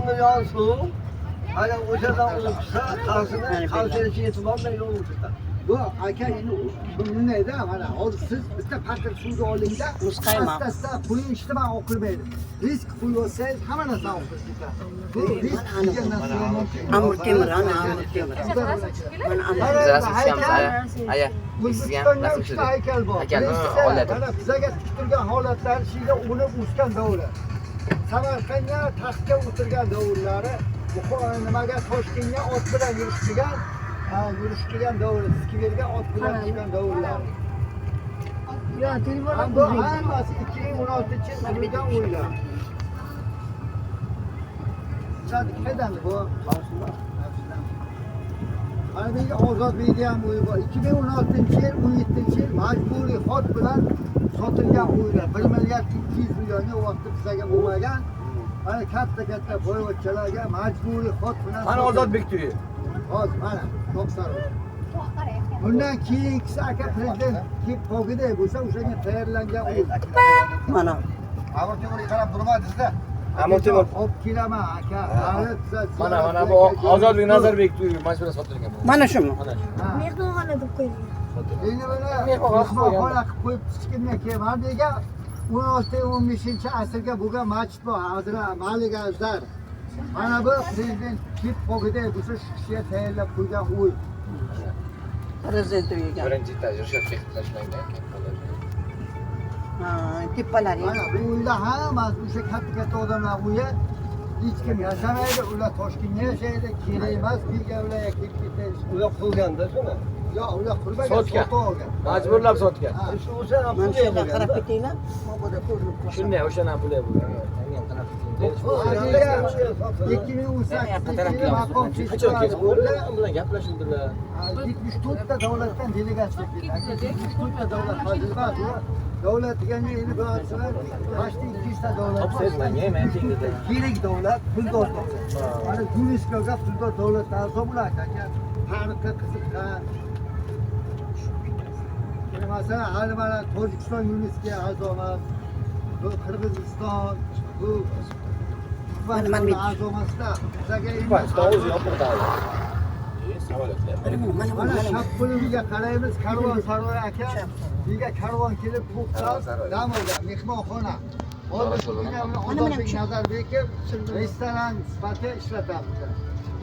milyon so'm. Agar o'shadan o'qisa, qarshida yetib olmaydi. Bu aka endi bundayda mana hozir siz bitta paket suvni olingda asta quying ishtiman o'qilmaydi. Risk qo'yib olsangiz hamma narsa o'qiladi. Bu risk Amir Temur, ana Amir Temur. Aya, sizga ham nasib qildi. Haykal oladi. Mana bizaga turgan holatlar shunga unib o'sgan davlat. Samarqandga taxtga o'tirgan davrlari, nimaga Toshkentga ot bilan yurishgan yurishgan davlat, Skverga ot bilan chiqqan davlatlar. Yo, telefon Bu hammasi 2016-yildan o'ylar. Qaydan bu? Mana menga ozodlikda ham o'y bor. 2016-yil, 17-yil majburiy xot bilan sotilgan o'ylar. 1 milliard 200 millionni vaqtda bizaga bo'lmagan. Mana katta boyvachchalarga majburiy xot bilan. Mana Ozodbek to'yi. Hozir mana 90. Bundan keyingisi aka prezident kim qo'g'ida bo'lsa o'shanga tayyorlangan o'yin. Mana. Amir Temurga qarab turmadingiz-da. Amir Temur. Olib kelaman aka. Mana bu Ozodbek Nazarbek to'yi majburiy sotilgan. Mana shumi. mehmonxona deb qo'ygan. Endi buni mehmonxona qilib qo'yib kichkina kelman degan 16-15-asrga bo'lgan masjid bor. Hozir Malik Azhar. Mana bu prezident kim qo'g'ida bo'lsa shu kishiga tayyorlab qo'ygan o'y. Prezident uyiga. Birinchi etaj ruxsat tashlangan. Ha, tepalar. Mana bu uyda hammasi o'sha katta odamlar uyi. Hech kim yashamaydi, ular Toshkentda yashaydi, kerak emas, birga ularga kelib ketadi. Ular qilganda shuni. Yo'q, ular qurbaga Sotgan. Majburlab sotgan. Shu o'sha ham Mana shu yerga qarab ketaylar. Moboda ko'rinib qolsa. Shunday, o'shadan pul bo'lgan. 2018 maqom bilan gaplashuvdilar. 74 ta davlatdan delegatsiya keldi. 74 ta davlat hozirbat davlat deganda endi bo'lsalar, boshqa 200 ta davlat. Kerak davlat puldor. Mana UNESCO-ga puldor davlatlar a'zo bo'ladi aka. Tarixga qiziqqan. Masalan, hali mana Tojikiston UNESCO-ga a'zo emas. Bu Qirg'iziston, bu Mana a'zo emasda. Bizaga To'g'ri yopirdali. Mana Shabbulga qaraymiz, karvon sarvar aka. Biga karvon kelib to'xtab, dam olgan mehmonxona. Ozodbek Nazarbekov restoran sifatida ishlatamiz.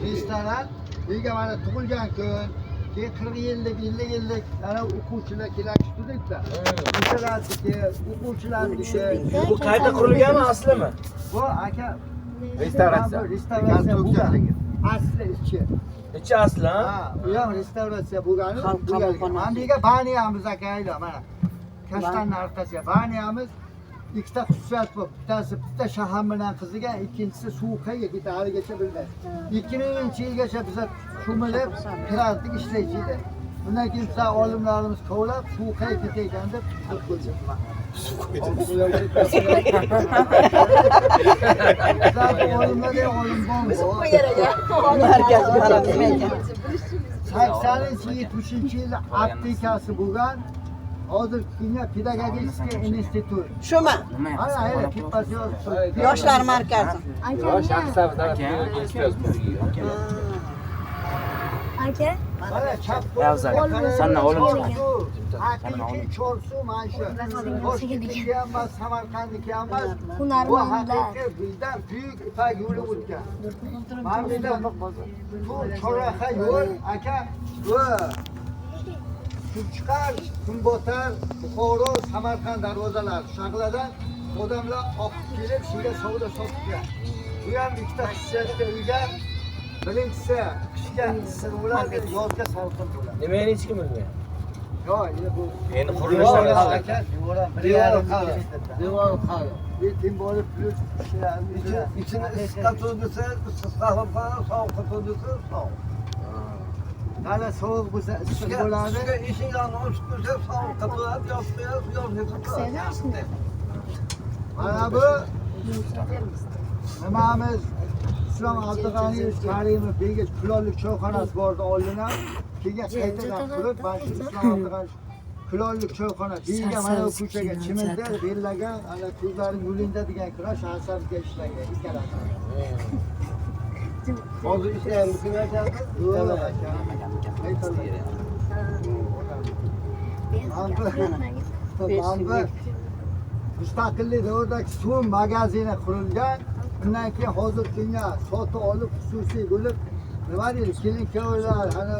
Restoran biga mana tug'ilgan kun, keyin 40 yillik, 50 yillik ana o'quvchilar keladi studentlar. O'shalarniki, o'quvchilarniki. Bu qayta qurilganmi aslimi? Bu aka Restavratsiya. Restavratsiya bo'lgan. Asli ichi. Ichi asli, ha? Ha, bu ham restavratsiya bo'lgani. Menga baniyamiz aka ayla mana. Kashtanning orqasiga baniyamiz. Ikkita xususiyat bor. Bittasi bitta shahar bilan qizigan, ikkinchisi suv qayga ketadi, haligacha bilmaydi. 2000-yilgacha biz shumilib kirardik, ishlaydi. Bundan keyin biz olimlarimiz kovlab suv qayga ketayotgan deb qo'ydik. Olimlarga olim bormi? markazi mana demaykan. 80-70-yil aptekasi bo'lgan. Hozir Kenya pedagogik institut. Shumi? Mana ayla tepasi Yoshlar markazi. Aka, mana chap Sanna olim haqiqiy chorsu mana shu. Toshkentniki ham emas, Samarqandniki ham emas. Bu hunarmandlar. haqiqiy bizdan buyuk ipak yo'li o'tgan. Mana bu choraqa yo'l aka bu Kunchiqar, Kunbotar, Buxoro, Samarqand darvozalari shag'ladan odamlar oqib kelib, shunga savdo sotgan. Bu ham ikkita xususiyatga ega. Birinchisi qishga issiq bo'ladi, yozga salqin bo'ladi. Nimani hech kim bilmaydi. Yo'q, endi bu Endi qurilishlar devor qari. Yetim bo'lib plyus ichini issiqqa to'ldisa, issiqqa qo'yib, sovuqqa to'ldisa, sovuq. Hali sovuq bo'lsa issiq bo'ladi. Eshik ochib qo'ysa sovuqqa to'ladi, yozga to'ladi. Mana bu nimamiz Islom Abdug'aniyevich Karimov bega kulollik choyxonasi bordi oldin ham. Keyin qaytadan qurib, mana shu Islom Abdug'aniyevich kulollik choyxona. Birga mana bu ko'chaga chimildir, bellagan, ana ko'zlaring yo'linda degan kurash Hasanga ishlagan ikkalasi. Hozir ishlayapmizmi aka? Yo'q aka. Mana mustaqillik davridagi suv magazini qurilgan. Undan keyin hozir kunga sotib olib xususiy bo'lib nima deydi? Kelin-kuyovlar ana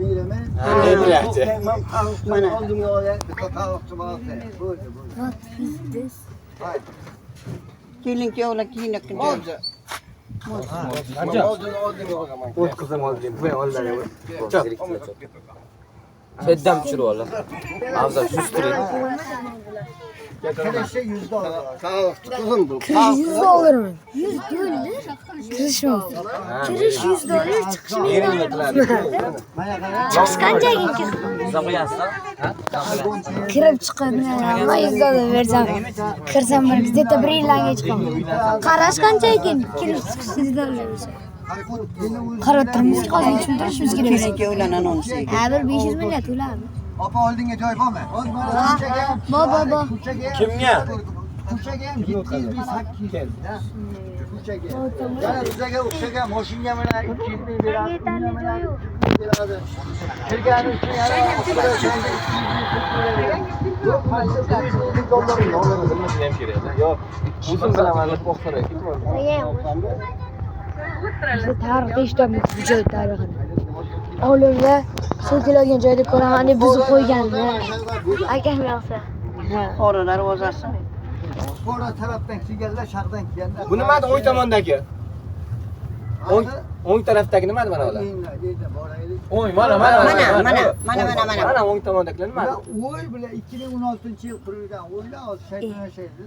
meyrimi? Mana oldimga olay, qaroqchi bo'ldi. Bo'ldi. What is this? Kelin-kuyovlar kiyinib Hozir. O'z qizim olding, bu oldilar. Chop. Seddam tushirib oldi. Afzal sustirib. Kirishi $100. Qizim bu. Kirish $100 mi? $100? Kirish mi? Kirish $100, chiqish $100. Mana qara. Chiqish qanchaga? Zamoyasizmi? Kirib chiqib, nima $100 bersam, kirsam bir где-то bir yillarga chiqaman. Qarash qancha ekan? Kirish chiqish $100 bersa. Qarab turibmiz, hozir tushuntirishimiz kerak. kelin-kuyovlarni anonsi. Ha, bir 500 million to'ladi. Opa oldinga joy bormi? Hozir mana ko'chaga ham. Bo. Kimga? Ko'chaga ham 700-800 da. Ko'chaga. Yana bizaga o'xshagan mashinaga mana 200 ming beradi. Beradi. Kirgani uchun yana yo'q, Yo'q, o'zim bilaman deb qo'rqtirib. Bizni tarixda eshitamiz bu joy tarixini. Olimlar suv keladigan joyda ko'raman deb buzib qo'ygandi. Akam yoqsa. Qora darvozasi. Qora tarafdan kelganlar, sharqdan kelganlar. Bu nimadi o'ng tomondagi? O'ng tarafdagi nimadi mana ular? Endi boraylik. O'ng, mana. Mana o'ng tomondagilar nimadi? O'y bilan 2016-yil qurilgan o'ylar hozir shayton yashaydi.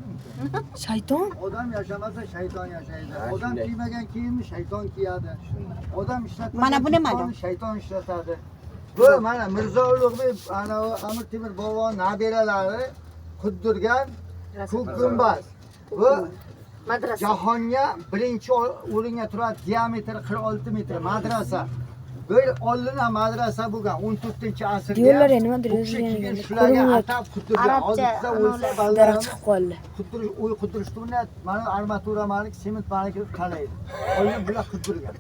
Shayton? Odam yashamasa shayton yashaydi. Odam kiymagan kiyimni shayton kiyadi. Odam ishlatmagan Mana bu nimadi? shayton ishlatadi. Bu mana Mirzo Ulug'bek ana Amir Temur bobon nabiralari quddirgan ko'k gumbaz. Bu Madrasa. jahonga birinchi o'ringa turadi, diametri 46 metr madrasa. Böyle olingan madrasa bo'lgan 14-asrda. Diyorlar nimadir yozilgan. Shularga atab quddirgan. Arabcha o'lsa daraxt chiqib qoldi. Quddirishdi buni mana armatura maniki, sement maniki qalaydi. Oyin bular quddirgan.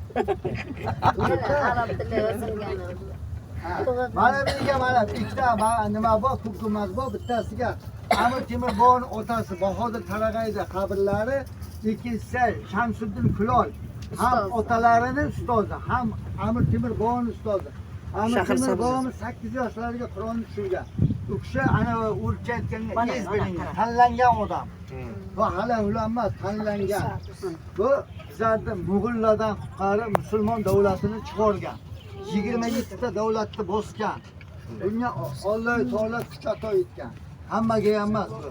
Arab tili yozilgan. Mana menga mana ikkita nima bor, ko'kkumas bor, bittasiga Amir Temur boboning otasi Bahodir Tarag'ayda qabrlari, ikkinchisi Shamsuddin Kulol. Ham otalarini ustozi, ham Amir Temur boboning ustozi. Amir Temur bobomiz 8 yoshlarga Qur'onni tushirgan. U kishi ana o'rgatganga ez bilingan, tanlangan odam. Va hali ulanmas, tanlangan. Bu bizlarni Mo'g'ullardan qutqarib musulmon davlatini chiqargan. 27 ta davlatni bosgan. Bunga Alloh taolo kuch ato etgan. Hammaga ham emas bu.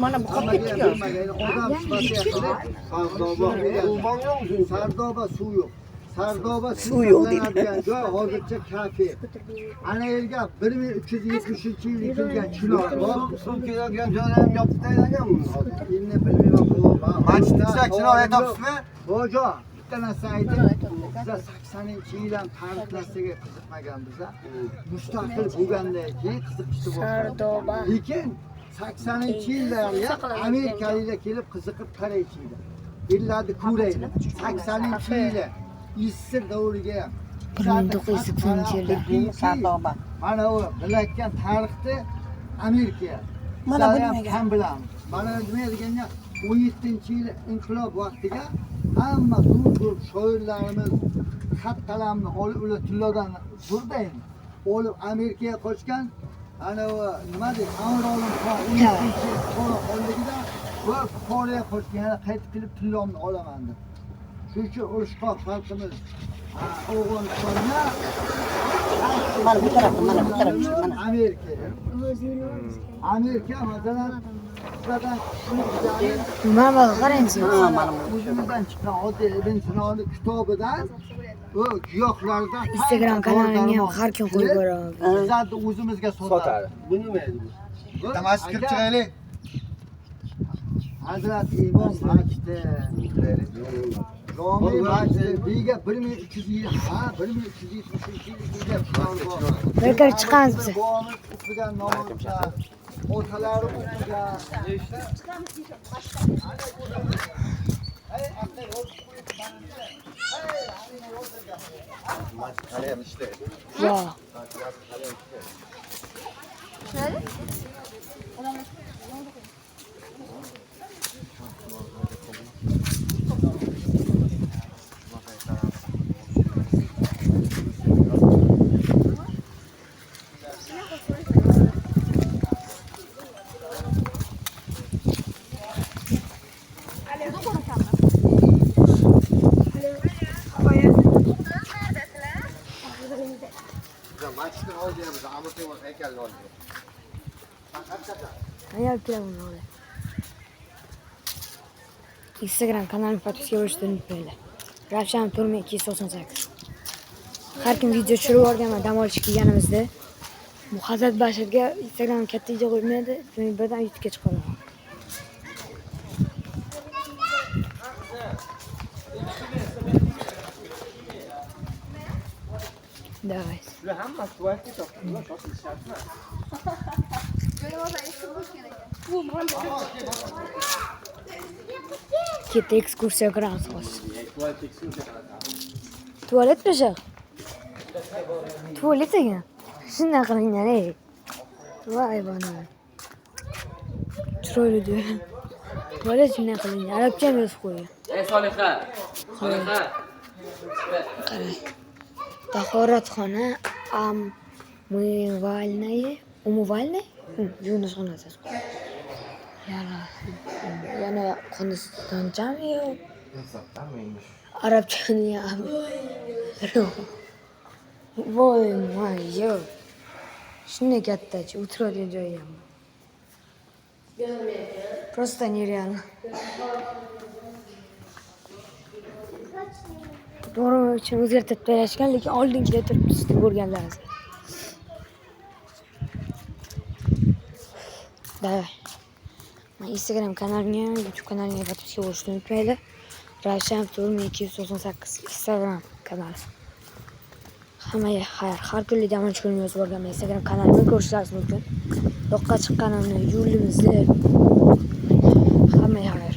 Mana bu qolib ketdi. Odam sifatida Sardoba suv yo'q. Sardoba suv yo'q deydigan joy hozircha kafe. Ana yerga 1370-yil yig'ilgan chinor bor. Suv keladigan joylar ham yopib tayyorlanganmi? Endi bilmayman. Masjidda chinor aytibsizmi? Hojo, bitta narsa aytib, bizlar 80-yil ham tarixlasiga qiziqmagan bizlar. Mustaqil bo'lgandan keyin qiziqishni Sardoba. Lekin 80-yillarga Amerikaliklar kelib qiziqib qaraychiydi. Illarni ko'raydi. 80-yili Isir davriga ham 1980-yilda Sardoba. mana u bilayotgan tarixni Amerika. Mana bu ham nimaga? ham bilamiz. Mana nima deganda 17-yil inqilob vaqtiga hamma zo'r shoirlarimiz xat qalamni olib ular tillodan burdayn olib Amerikaga qochgan. Ana nima deydi? Amir Olim Xon 17-yil qo'rg'onligida va Koreyaga qochgan, qaytib kelib tillomni olaman deb. Shuning uchun urushqoq xalqimiz Afg'onistonga Mana bu taraf, mana. Amerika. Amerika masalan bizlardan Mana qarang siz. Ha, mana bu. o'zimizdan chiqqan oddiy Ibn Sinoni kitobidan u giyohlardan Instagram kanalimga ham har kun qo'yib boraman. bizlarni o'zimizga sotadi. Bu nima edi bu? Tamash kirib chiqaylik. Hazrat Imom Mahdi Romiy Biga 1320 ha 1372 yilga Bir kir chiqamiz biz. Bobomiz o'qigan namozlar, otalari o'qigan. Yo. Maçın olacağımız Amurtay'ın heykelini olacak. Hayal planım öyle. Instagram kanalımı fotoğrafı oluşturun unutmayın. Ravshan Turmi 298. Har kim video tushirib yuborganman dam olishga kelganimizda. Bu Hazrat Bashirga Instagram katta video qo'ymaydi, men birdan YouTube'ga chiqaman. Давай. Ketdik ekskursiya qilamiz hozir. Tualet beshaq. Tualet ekan. Shunday qilingan ey. Voy bana. Chiroyli diyorum. Tualet shunday qilingan. Arabcha yozib qo'ygan. Ey Soliha. Soliha. Qarang. Tahoratxona umuvальная? Yunusxonasi. Yana Qozog'istonchami yo? Arabchami ham. Voy yo. Shunday kattachi, o'tiradigan joyi ham. Просто нереально. To'g'ri uchun o'zgartirib berishgan, lekin oldingida turib sizning ko'rganlaringiz. Давай. Men Instagram kanalimga, YouTube kanalimga podpiska bo'lishni unutmanglar. Ravshan Turmi 298 Instagram kanali. Hammaga xayr. Har kunlik dam olish kunini yozib borganman. Instagram kanalimda ko'rishlaringiz mumkin. Yo'qqa chiqqanimni, yo'limizni. Hammaga xayr.